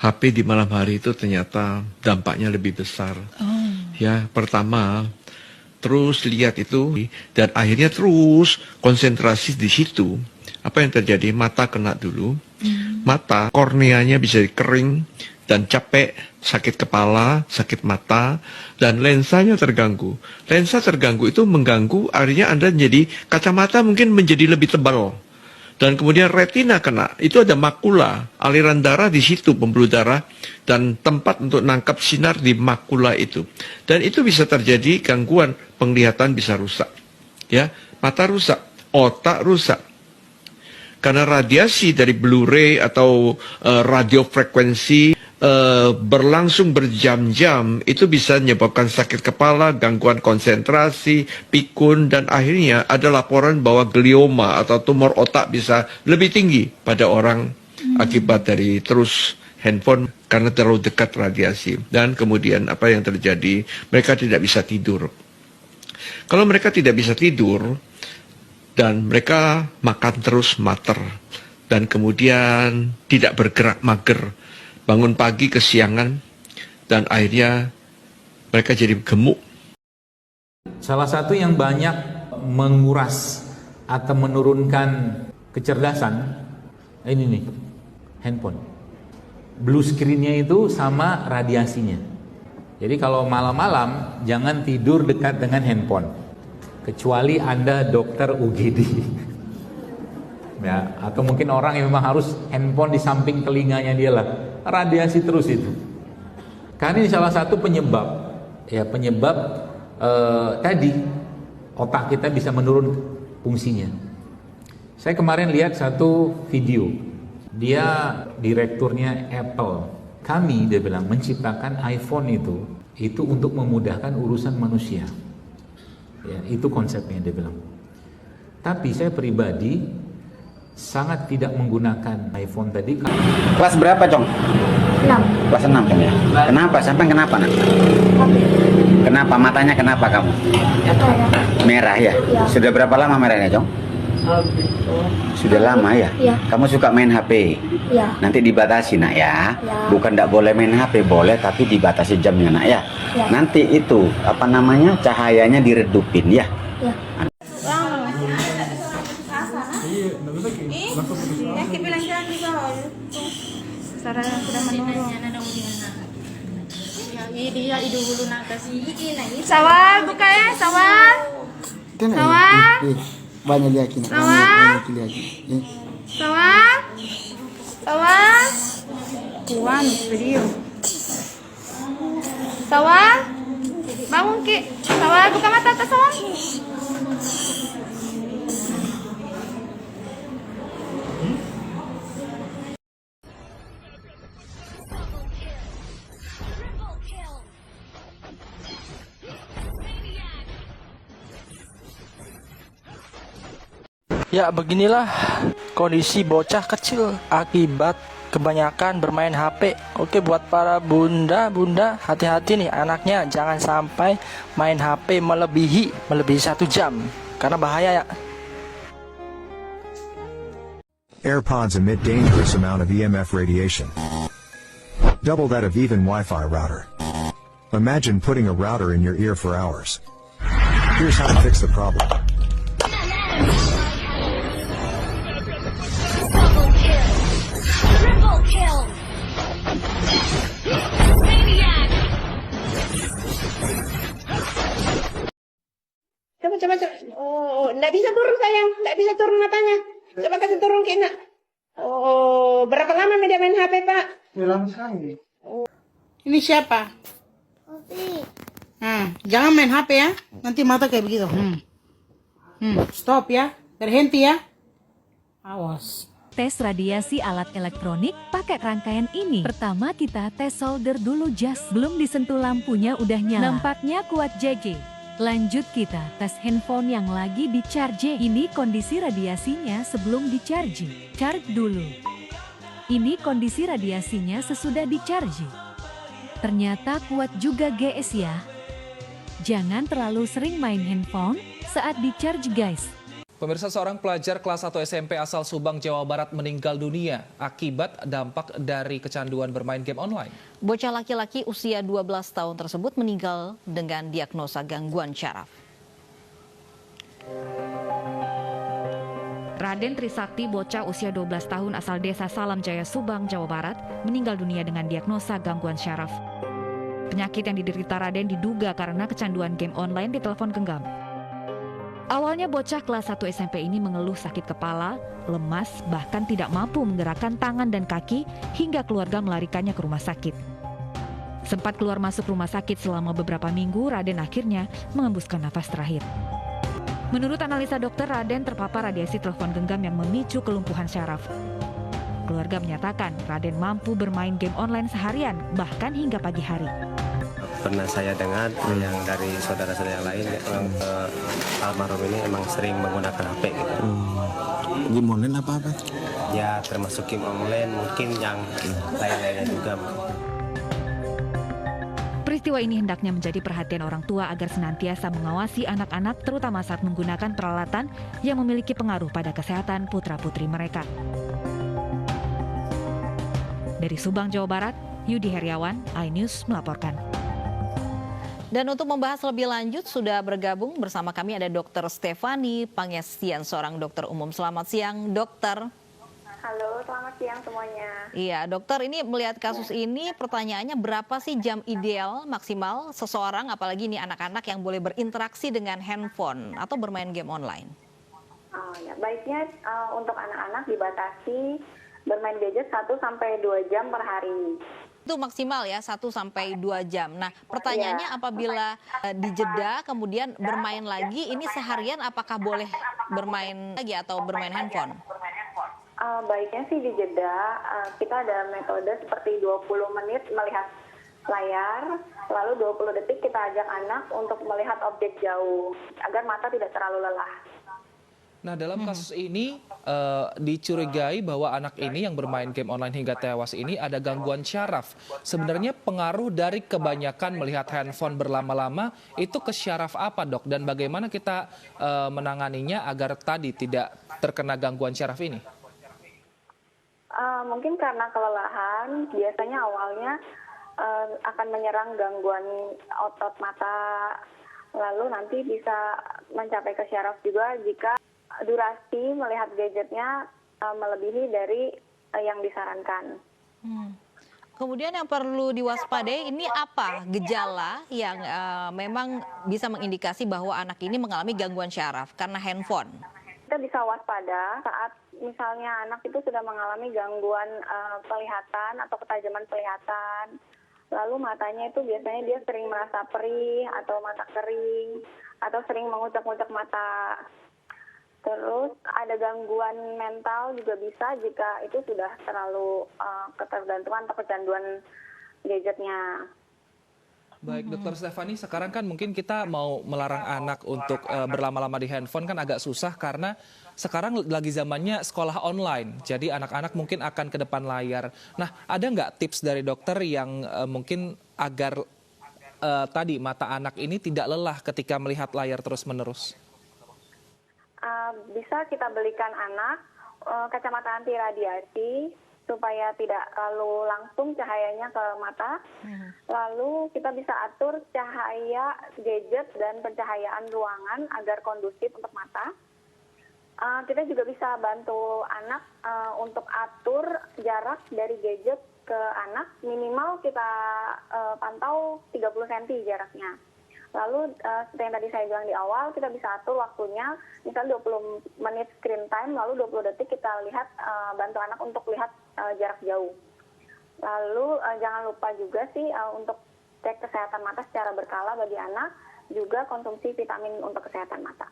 HP di malam hari itu ternyata dampaknya lebih besar. Ya, pertama terus lihat itu dan akhirnya terus konsentrasi di situ. Apa yang terjadi? Mata kena dulu. Mata, korneanya bisa kering dan capek, sakit kepala, sakit mata, dan lensanya terganggu. Lensa terganggu itu mengganggu, akhirnya Anda jadi kacamata mungkin menjadi lebih tebal. Dan kemudian retina kena, itu ada makula, aliran darah di situ, pembuluh darah, dan tempat untuk nangkap sinar di makula itu. Dan itu bisa terjadi gangguan, penglihatan bisa rusak. Ya, mata rusak, otak rusak. Karena radiasi dari Blu-ray atau radiofrekuensi berlangsung berjam-jam, itu bisa menyebabkan sakit kepala, gangguan konsentrasi, pikun, dan akhirnya ada laporan bahwa glioma atau tumor otak bisa lebih tinggi pada orang akibat dari terus handphone karena terlalu dekat radiasi. Dan kemudian apa yang terjadi? Mereka tidak bisa tidur. Kalau mereka tidak bisa tidur, dan mereka makan terus mater, dan kemudian tidak bergerak mager, bangun pagi kesiangan, dan akhirnya mereka jadi gemuk. Salah satu yang banyak menguras atau menurunkan kecerdasan, ini nih, handphone. Blue screen-nya itu sama radiasinya. Jadi kalau malam-malam jangan tidur dekat dengan handphone. Kecuali Anda dokter UGD. Ya, atau mungkin orang yang memang harus handphone di samping telinganya dia lah. Radiasi terus itu. Karena ini salah satu penyebab. Ya, penyebab tadi otak kita bisa menurun fungsinya. Saya kemarin lihat satu video. Dia direkturnya Apple. Kami, dia bilang, menciptakan iPhone itu untuk memudahkan urusan manusia. Ya, itu konsepnya, dia bilang. Tapi saya pribadi sangat tidak menggunakan iPhone tadi. Kelas berapa, Cong? 6. Kelas 6, Cong ya? Kenapa? Sampai kenapa, nak? Kenapa? Matanya kenapa kamu? Merah ya? Ya. Sudah berapa lama merahnya, Cong? Sudah lama ya? Ya. Kamu suka main HP? Ya. Nanti dibatasi, nak ya? Ya. Bukan tidak boleh main HP, boleh, tapi dibatasi jamnya, nak ya? Ya. Nanti itu, apa namanya, cahayanya diredupin ya? Ya. Sudah menurun. Dia hidup dulu nak kasih Sawal buka ya, sawal. Sawal. Banyak yakin. Sawal. Sawal. Sawal. Tuan video. Sawal. Bangun Ki. Sawal buka mata tak sawal. Ya, beginilah kondisi bocah kecil akibat kebanyakan bermain HP. Oke, buat para bunda, hati-hati nih anaknya, jangan sampai main HP melebihi 1 jam karena bahaya ya. AirPods emit dangerous amount of EMF radiation, double that of even Wi-Fi router. Imagine putting a router in your ear for hours. Here's how to fix the problem. Coba. Oh, enggak bisa turun sayang, enggak bisa turun matanya. Coba kasih turun Ki nak. Oh, berapa lama dia main HP Pak? Lama sekali. Ini siapa? Jangan main HP ya. Nanti mata kayak begitu. Stop ya. Berhenti ya. Awas. Tes radiasi alat elektronik pakai rangkaian ini. Pertama kita tes solder dulu jas. Belum disentuh lampunya udah nyala. Nampaknya kuat JG. Lanjut kita tes handphone yang lagi di-charge. Ini kondisi radiasinya sebelum di-charge. Charge dulu. Ini kondisi radiasinya sesudah di-charge. Ternyata kuat juga guys ya. Jangan terlalu sering main handphone saat di-charge guys. Pemirsa, seorang pelajar kelas 1 SMP asal Subang, Jawa Barat meninggal dunia akibat dampak dari kecanduan bermain game online. Bocah laki-laki usia 12 tahun tersebut meninggal dengan diagnosa gangguan syaraf. Raden Trisakti, bocah usia 12 tahun asal desa Salam Jaya, Subang, Jawa Barat, meninggal dunia dengan diagnosa gangguan syaraf. Penyakit yang diderita Raden diduga karena kecanduan game online di telepon genggam. Awalnya bocah kelas 1 SMP ini mengeluh sakit kepala, lemas, bahkan tidak mampu menggerakkan tangan dan kaki hingga keluarga melarikannya ke rumah sakit. Sempat keluar masuk rumah sakit selama beberapa minggu, Raden akhirnya mengembuskan nafas terakhir. Menurut analisa dokter, Raden terpapar radiasi telepon genggam yang memicu kelumpuhan syaraf. Keluarga menyatakan Raden mampu bermain game online seharian, bahkan hingga pagi hari. Pernah saya dengar yang dari saudara-saudara yang lain, almarhum ini emang sering menggunakan HP gitu. Game online apa? Ya termasuk game online, mungkin yang lain-lainnya juga. Peristiwa ini hendaknya menjadi perhatian orang tua agar senantiasa mengawasi anak-anak, terutama saat menggunakan peralatan yang memiliki pengaruh pada kesehatan putra-putri mereka. Dari Subang, Jawa Barat, Yudi Heriawan, iNews melaporkan. Dan untuk membahas lebih lanjut sudah bergabung bersama kami ada Dr. Stefani Pangestian, seorang dokter umum. Selamat siang, dokter. Halo, selamat siang semuanya. Iya, dokter, ini melihat kasus ini pertanyaannya berapa sih jam ideal maksimal seseorang, apalagi ini anak-anak yang boleh berinteraksi dengan handphone atau bermain game online? Ya, baiknya untuk anak-anak dibatasi bermain gadget 1 sampai 2 jam per hari. Itu maksimal ya 1 sampai 2 jam. Nah, pertanyaannya apabila dijeda kemudian bermain lagi, ini seharian apakah boleh bermain lagi atau bermain handphone? Baiknya sih dijeda. Kita ada metode seperti 20 menit melihat layar, lalu 20 detik kita ajak anak untuk melihat objek jauh agar mata tidak terlalu lelah. Nah, dalam kasus ini dicurigai bahwa anak ini yang bermain game online hingga tewas ini ada gangguan syaraf. Sebenarnya pengaruh dari kebanyakan melihat handphone berlama-lama itu ke syaraf apa, Dok? Dan bagaimana kita menanganinya agar tadi tidak terkena gangguan syaraf ini? Mungkin karena kelelahan, biasanya awalnya akan menyerang gangguan otot mata, lalu nanti bisa mencapai ke syaraf juga jika durasi melihat gadgetnya melebihi dari yang disarankan. Kemudian yang perlu diwaspadai ini apa gejala yang memang bisa mengindikasi bahwa anak ini mengalami gangguan syaraf karena handphone? Kita bisa waspada saat misalnya anak itu sudah mengalami gangguan penglihatan atau ketajaman penglihatan. Lalu matanya itu biasanya dia sering merasa perih atau mata kering atau sering mengucak-ngucak mata. Terus ada gangguan mental juga bisa jika itu sudah terlalu ketergantungan atau kecanduan gadgetnya. Baik, Dokter Stefani, sekarang kan mungkin kita mau melarang anak untuk berlama-lama di handphone kan agak susah karena sekarang lagi zamannya sekolah online. Jadi anak-anak mungkin akan ke depan layar. Nah, ada nggak tips dari dokter yang mungkin agar tadi mata anak ini tidak lelah ketika melihat layar terus-menerus? Bisa kita belikan anak kacamata anti radiasi supaya tidak terlalu langsung cahayanya ke mata. Lalu kita bisa atur cahaya gadget dan pencahayaan ruangan agar kondusif untuk mata. Kita juga bisa bantu anak untuk atur jarak dari gadget ke anak, minimal kita pantau 30 cm jaraknya. Lalu seperti yang tadi saya bilang di awal, kita bisa atur waktunya, misal 20 menit screen time, lalu 20 detik kita lihat, bantu anak untuk lihat jarak jauh. Lalu jangan lupa juga sih untuk cek kesehatan mata secara berkala bagi anak, juga konsumsi vitamin untuk kesehatan mata.